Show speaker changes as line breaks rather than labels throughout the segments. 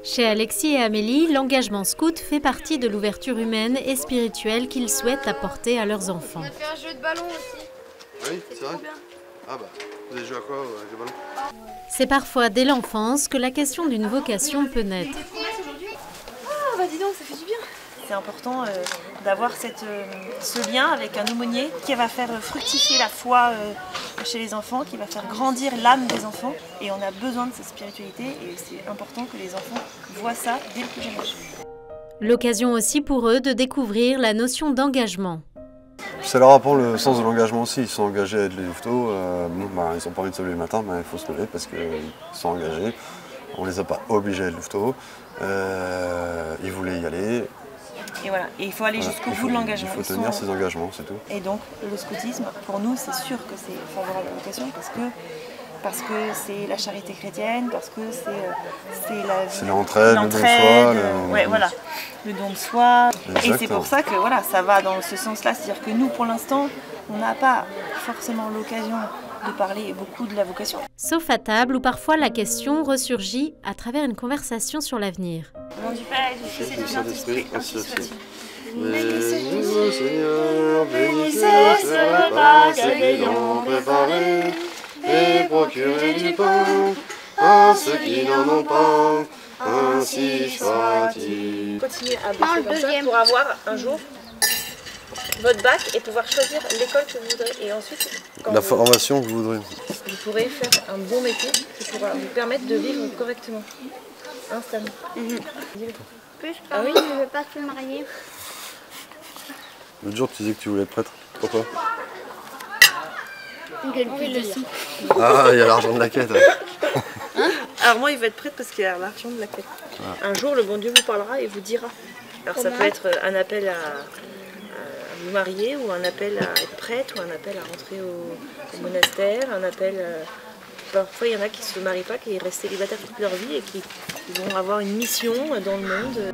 Chez Alexis et Amélie, l'engagement scout fait partie de l'ouverture humaine et spirituelle qu'ils souhaitent apporter à leurs enfants.
On a fait un jeu de ballon aussi.
Oui, c'est vrai. Ah bah, vous avez joué à quoi avec le ballon?
C'est parfois dès l'enfance que la question d'une vocation peut naître.
Ah bah dis donc, ça fait du bien.
C'est important d'avoir ce lien avec un aumônier qui va faire fructifier la foi chez les enfants, qui va faire grandir l'âme des enfants. Et on a besoin de cette spiritualité et c'est important que les enfants voient ça dès le plus jeune âge.
L'occasion aussi pour eux de découvrir la notion d'engagement.
Ça leur apprend le sens de l'engagement aussi. Ils sont engagés à être les louveteaux. Ils n'ont pas envie de se lever le matin, mais il faut se lever parce qu'ils sont engagés. On ne les a pas obligés à être louveteaux. Ils voulaient y aller.
Et voilà, et il faut aller jusqu'au bout de l'engagement.
Il faut tenir ses engagements, c'est tout.
Et donc le scoutisme, pour nous, c'est sûr que c'est favorable à la vocation parce que c'est la charité chrétienne, parce que c'est
l'entraide, le don de soi.
Ouais, voilà, le don de soi.
Exactement.
Et c'est pour ça que voilà, ça va dans ce sens-là. C'est-à-dire que nous, pour l'instant, on n'a pas forcément l'occasion de parler beaucoup de la vocation.
Sauf à table où parfois la question ressurgit à travers une conversation sur l'avenir.
Au nom du Père et du Fils et du Saint-Esprit, ainsi soit-il.
Bénissez-nous, Seigneur, bénissez ce repas que l'ayons préparé, et procurez du pain à ceux qui n'en ont pas, ainsi soit-il.
Continuez à bosser comme ça pour avoir un jour votre bac et pouvoir choisir l'école que vous voudrez. Et ensuite,
La formation que vous voudrez.
Vous pourrez faire un bon métier qui pourra vous permettre de vivre correctement. Instamment.
Plus quand oui. Je ne veux pas se marier.
L'autre jour, tu disais que tu voulais être prêtre. Pourquoi? Ah, il y a l'argent de la quête.
Alors moi, il va être prêtre parce qu'il y a l'argent de la quête. Ah. Un jour, le bon Dieu vous parlera et vous dira. Alors ça peut être un appel à vous marier, ou un appel à être prêtre, ou un appel à rentrer au monastère, un appel... Parfois, il y en a qui ne se marient pas, qui restent célibataires toute leur vie et qui vont avoir une mission dans le monde.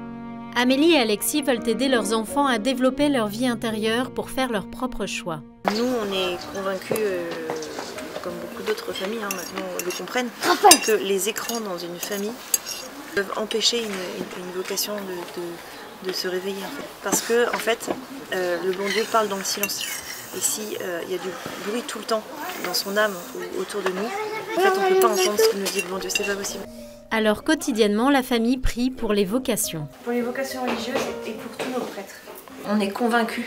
Amélie et Alexis veulent aider leurs enfants à développer leur vie intérieure pour faire leurs propres choix.
Nous, on est convaincus, comme beaucoup d'autres familles maintenant le comprennent, que les écrans dans une famille peuvent empêcher une vocation de se réveiller. En fait. Parce que, en fait, le bon Dieu parle dans le silence. Et s'il y a du bruit tout le temps dans son âme ou autour de nous, en fait, on ne peut pas entendre ce que nous dit le bon Dieu, c'est pas possible.
Alors quotidiennement, la famille prie pour les vocations.
Pour les vocations religieuses et pour tous nos prêtres. On est convaincus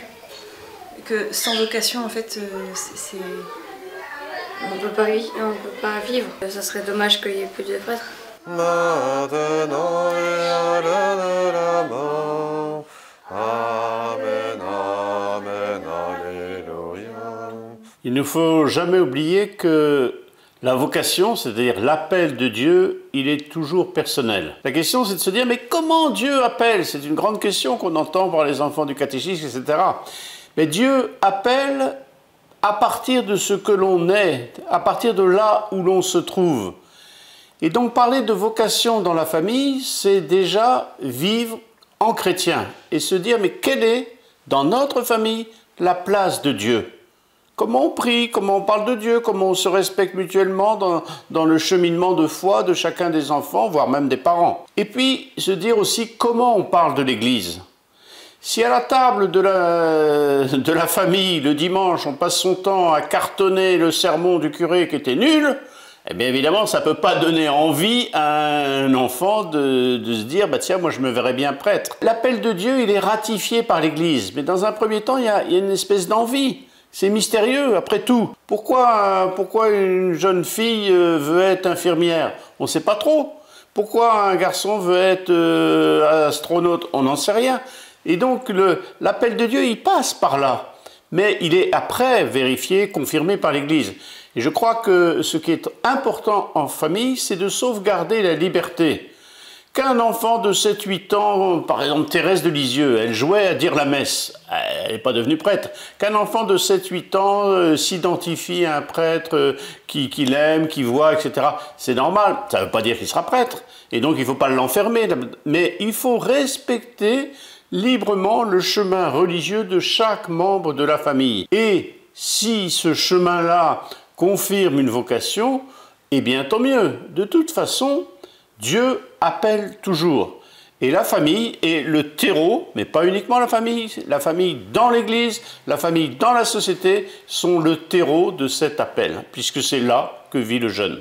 que sans vocation, en fait, c'est...
On ne peut pas vivre. Ça serait dommage qu'il n'y ait plus de prêtres.
Maintenant et à l'heure de la mort. Amen, amen, alléluia.
Il ne faut jamais oublier que la vocation, c'est-à-dire l'appel de Dieu, il est toujours personnel. La question, c'est de se dire, mais comment Dieu appelle? C'est une grande question qu'on entend par les enfants du catéchisme, etc. Mais Dieu appelle à partir de ce que l'on est, à partir de là où l'on se trouve. Et donc parler de vocation dans la famille, c'est déjà vivre en chrétien et se dire, mais quelle est, dans notre famille, la place de Dieu? Comment on prie, comment on parle de Dieu, comment on se respecte mutuellement dans le cheminement de foi de chacun des enfants, voire même des parents. Et puis, se dire aussi comment on parle de l'Église. Si à la table de la famille, le dimanche, on passe son temps à cartonner le sermon du curé qui était nul, eh bien évidemment, ça ne peut pas donner envie à un enfant de se dire, bah tiens, moi je me verrais bien prêtre. L'appel de Dieu, il est ratifié par l'Église, mais dans un premier temps, il y a une espèce d'envie. C'est mystérieux, après tout. Pourquoi une jeune fille veut être infirmière? On ne sait pas trop. Pourquoi un garçon veut être astronaute? On n'en sait rien. Et donc, l'appel de Dieu, il passe par là. Mais il est après vérifié, confirmé par l'Église. Et je crois que ce qui est important en famille, c'est de sauvegarder la liberté. Qu'un enfant de 7-8 ans, par exemple Thérèse de Lisieux, elle jouait à dire la messe, elle n'est pas devenue prêtre. Qu'un enfant de 7-8 ans s'identifie à un prêtre qu'il aime, qu'il voit, etc. C'est normal, ça ne veut pas dire qu'il sera prêtre, et donc il ne faut pas l'enfermer, mais il faut respecter librement le chemin religieux de chaque membre de la famille. Et si ce chemin-là confirme une vocation, eh bien tant mieux. De toute façon, Dieu appelle toujours. Et la famille est le terreau, mais pas uniquement la famille dans l'Église, la famille dans la société sont le terreau de cet appel, puisque c'est là que vit le jeune.